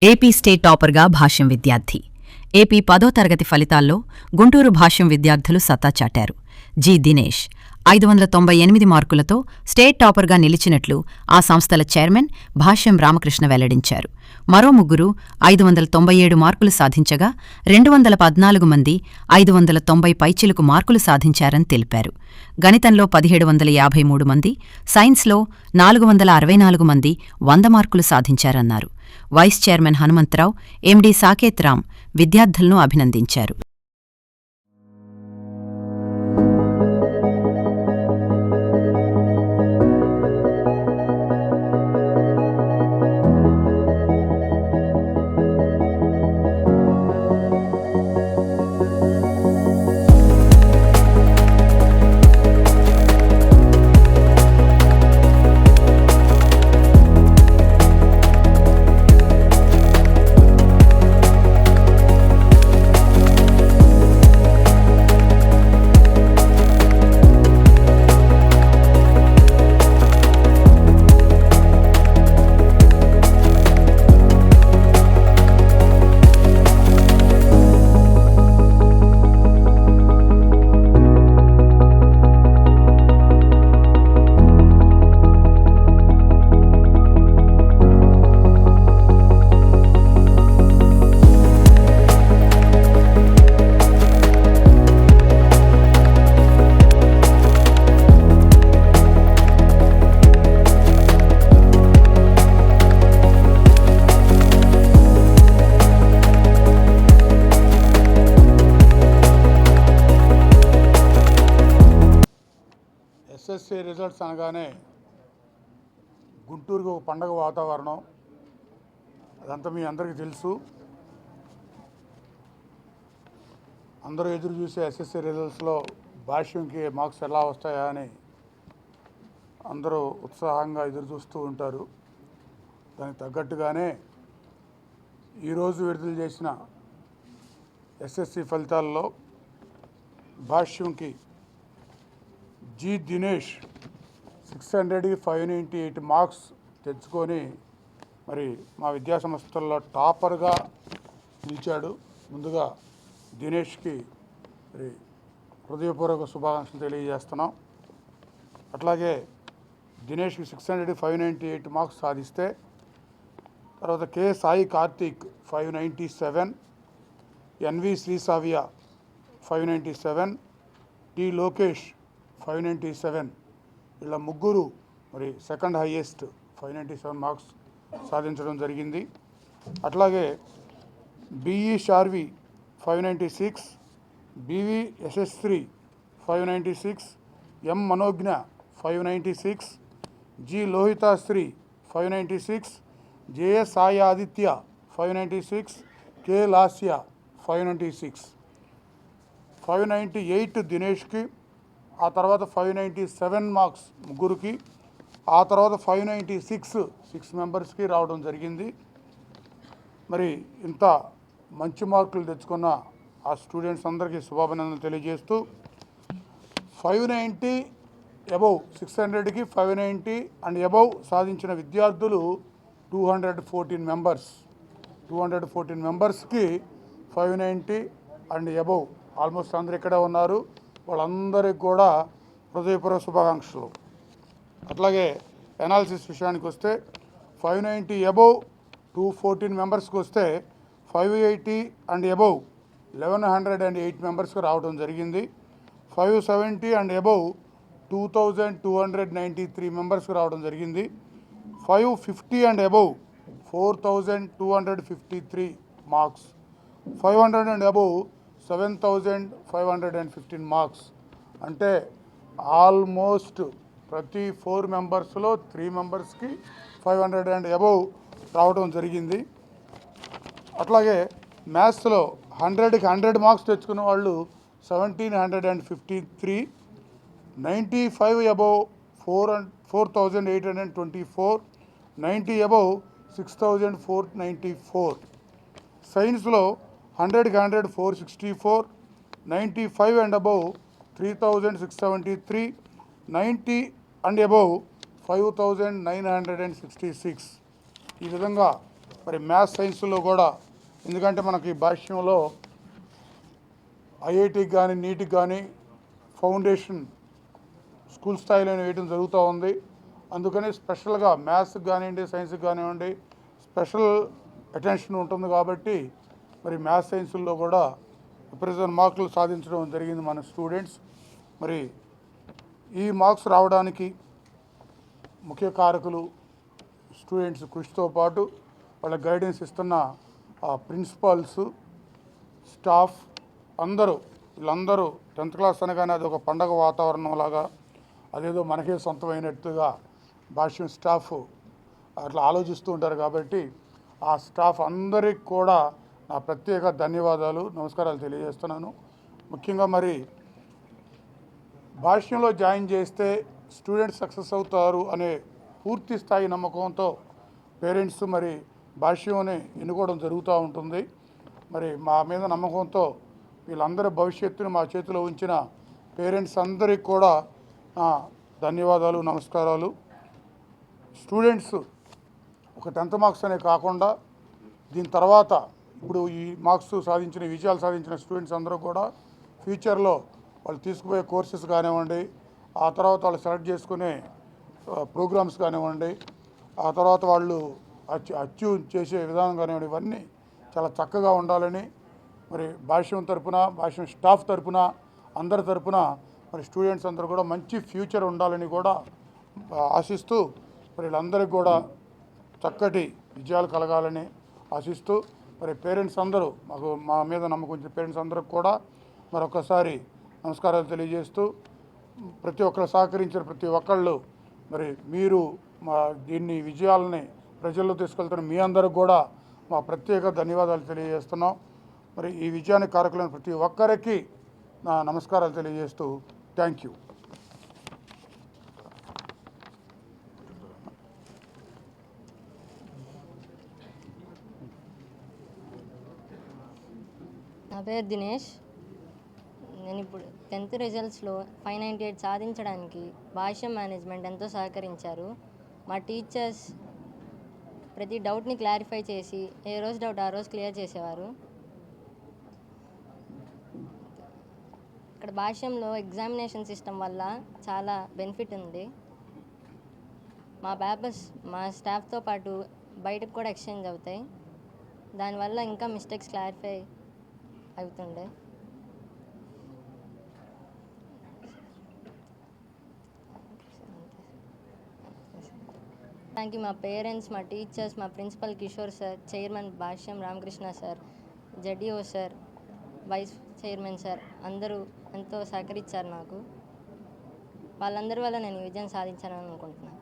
AP state టాపర్గా భాష్యం విద్యార్థి. AP 10వ తరగతి ఫలితాల్లో గుంటూరు భాష్యం విద్యార్థులు సత్తా చాటారు. జి. దినేష్ 598 మార్కులతో స్టేట్ టాపర్గా నిలిచినట్లు ఆ సంస్థల చైర్మన్ భాష్యం రామకృష్ణ వెల్లడించారు. మరో ముగ్గురు 597 మార్కులు సాధించగా 214 మంది 590 పైచిలుకు మార్కులు సాధించారని తెలిపారు. గణితంలో 1753 మంది, సైన్స్లో 464 మంది 100 మార్కులు సాధించారన్నారు. Vice chairman Hanumantharao, MD Saketh Ram విద్యార్థులను అభినందించారు. ఎస్ఎస్సి రిజల్ట్స్ అనగానే గుంటూరుకు ఒక పండగ వాతావరణం, అదంతా మీ అందరికీ తెలుసు. అందరూ ఎదురు చూసే ఎస్ఎస్సి రిజల్ట్స్లో భాష్యంకి మార్క్స్ ఎలా వస్తాయా అని అందరూ ఉత్సాహంగా ఎదురు చూస్తూ ఉంటారు. దానికి తగ్గట్టుగానే ఈరోజు విడుదల చేసిన ఎస్ఎస్సి ఫలితాల్లో భాష్యంకి జి. దినేష్ 600కి 598 మార్క్స్ తెచ్చుకొని మరి మా విద్యాసంస్థల్లో టాపర్గా నిలిచాడు. ముందుగా దినేష్కి మరి హృదయపూర్వక శుభాకాంక్షలు తెలియజేస్తున్నాం. అట్లాగే దినేష్కి 600కి 598 మార్క్స్ సాధిస్తే తర్వాత K. Sai Karthik 597, NV Srisavya 597, T. Lokesh 597, ఇలా ముగ్గురు మరి సెకండ్ హైయెస్ట్ 597 మార్క్స్ సాధించడం జరిగింది. అట్లాగే BE Sharvi 596, BV Yashasri 596, M Manogna 596, G. Lohithasri 596, JS Sai Aditya 596, K. Lasya 596, 598 దినేష్కి, ఆ తర్వాత 597 మార్క్స్ ముగ్గురికి, ఆ తర్వాత 596 మెంబర్స్కి రావడం జరిగింది. మరి ఇంత మంచి మార్కులు తెచ్చుకున్న ఆ స్టూడెంట్స్ అందరికీ శుభాభినందనలు తెలియజేస్తూ 590 అబౌవ్ 600కి 590 అండ్ అబౌవ్ సాధించిన విద్యార్థులు 214 మెంబర్స్. 214 మెంబర్స్కి 590 అండ్ అబౌవ్ ఆల్మోస్ట్ అందరు ఇక్కడే ఉన్నారు. వాళ్ళందరికీ కూడా హృదయపూర్వక శుభాకాంక్షలు. అట్లాగే ఎనాలిసిస్ విషయానికి వస్తే 590 అబౌవ్ 214 మెంబర్స్కి వస్తే 580 అండ్ అబౌవ్ 1108 మెంబర్స్కి రావడం జరిగింది. 570 అండ్ అబౌవ్ 2293 మెంబర్స్కి రావడం జరిగింది. 550 and above 4253 marks. 500 and above 7515 marks. అంటే ఆల్మోస్ట్ ప్రతి 4 మెంబర్స్లో 3 మెంబర్స్కి 500 అండ్ అబౌవ్ రావడం జరిగింది. అట్లాగే మ్యాథ్స్లో 100కి 100 మార్క్స్ తెచ్చుకున్న వాళ్ళు 1753, 95 అబౌవ్ 4824, 90 అబౌవ్ 6494. సైన్స్లో 100కి 100 464, 95 అండ్ అబౌవ్ 3673, 90 అండ్ అబౌవ్ 5966. ఈ విధంగా మరి మ్యాథ్స్ సైన్స్లో కూడా, ఎందుకంటే మనకి భాష్యంలో ఐఐటికి కానీ నీట్కి కానీ ఫౌండేషన్ స్కూల్ స్థాయిలో వేయడం జరుగుతూ ఉంది. అందుకని స్పెషల్గా మ్యాథ్స్కి కానివ్వండి, సైన్స్కి కానివ్వండి స్పెషల్ అటెన్షన్ ఉంటుంది. కాబట్టి మరి మ్యాథ్స్ సైన్స్లో కూడా విపరీతమైన మార్కులు సాధించడం జరిగింది మన స్టూడెంట్స్. మరి ఈ మార్క్స్ రావడానికి ముఖ్య కారకులు స్టూడెంట్స్ కృషితో పాటు వాళ్ళ గైడెన్స్ ఇస్తున్న ప్రిన్సిపాల్స్, స్టాఫ్ అందరూ, వీళ్ళందరూ 10th క్లాస్ అనగానే అది ఒక పండగ వాతావరణం లాగా, అదేదో మనకే సొంతమైనట్టుగా భాష్యం స్టాఫ్ అట్లా ఆలోచిస్తూ ఉంటారు. కాబట్టి ఆ స్టాఫ్ అందరికి కూడా నా ప్రత్యేక ధన్యవాదాలు, నమస్కారాలు తెలియజేస్తున్నాను. ముఖ్యంగా మరి భాష్యంలో జాయిన్ చేస్తే స్టూడెంట్స్ సక్సెస్ అవుతారు అనే పూర్తి స్థాయి నమ్మకంతో పేరెంట్స్ మరి భాష్యంని ఎన్నుకోవడం జరుగుతూ ఉంటుంది. మరి మా మీద నమ్మకంతో వీళ్ళందరి భవిష్యత్తును మా చేతిలో ఉంచిన పేరెంట్స్ అందరికి కూడా ధన్యవాదాలు, నమస్కారాలు. స్టూడెంట్స్ ఒక 10th మార్క్స్ అనే కాకుండా దీని తర్వాత ఇప్పుడు ఈ మార్క్స్ సాధించిన, విజయాలు సాధించిన స్టూడెంట్స్ అందరూ కూడా ఫ్యూచర్లో వాళ్ళు తీసుకుపోయే కోర్సెస్ కానివ్వండి, ఆ తర్వాత వాళ్ళు సెలెక్ట్ చేసుకునే ప్రోగ్రామ్స్ కానివ్వండి, ఆ తర్వాత వాళ్ళు అచీవ్ చేసే విధానం కానివ్వండి, ఇవన్నీ చాలా చక్కగా ఉండాలని మరి భాష్యం తరపున, భాష్యం స్టాఫ్ తరపున, అందరి తరపున మరి స్టూడెంట్స్ అందరూ కూడా మంచి ఫ్యూచర్ ఉండాలని కూడా ఆశిస్తూ మరి వీళ్ళందరికీ కూడా చక్కటి విజయాలు కలగాలని ఆశిస్తూ మరి పేరెంట్స్ అందరూ, మా మీద నమ్మకం ఉంచిన పేరెంట్స్ అందరికి కూడా మరొకసారి నమస్కారాలు తెలియజేస్తూ, ప్రతి ఒక్కరు సహకరించిన ప్రతి ఒక్కళ్ళు మరి మీరు దీన్ని విజయాలని ప్రజల్లో తీసుకెళ్తున్న మీ అందరికి కూడా మా ప్రత్యేక ధన్యవాదాలు తెలియజేస్తున్నాం. మరి ఈ విజయానికి కారకులైన ప్రతి ఒక్కరికి నా నమస్కారాలు తెలియజేస్తూ థ్యాంక్ యూ. నా పేరు దినేష్. నేను ఇప్పుడు 10th రిజల్ట్స్లో 598 సాధించడానికి భాష్యం మేనేజ్మెంట్ ఎంతో సహకరించారు. మా టీచర్స్ ప్రతి డౌట్ని క్లారిఫై చేసి ఏ రోజు డౌట్ ఆ రోజు క్లియర్ చేసేవారు. ఇక్కడ భాష్యంలో ఎగ్జామినేషన్ సిస్టమ్ వల్ల చాలా బెనిఫిట్ ఉంది. మా పేపర్స్ మా స్టాఫ్తో పాటు బయటకు కూడా ఎక్స్చేంజ్ అవుతాయి. దానివల్ల ఇంకా మిస్టేక్స్ క్లారిఫై అవుతుండే. థ్యాంక్ యూ మా పేరెంట్స్, మా టీచర్స్, మా principal Kishore sir, chairman Bhashyam Ramakrishna sir, JDO sir, vice chairman sir అందరూ ఎంతో సహకరించారు నాకు. వాళ్ళందరి వల్ల నేను విజయం సాధించానని అనుకుంటున్నాను.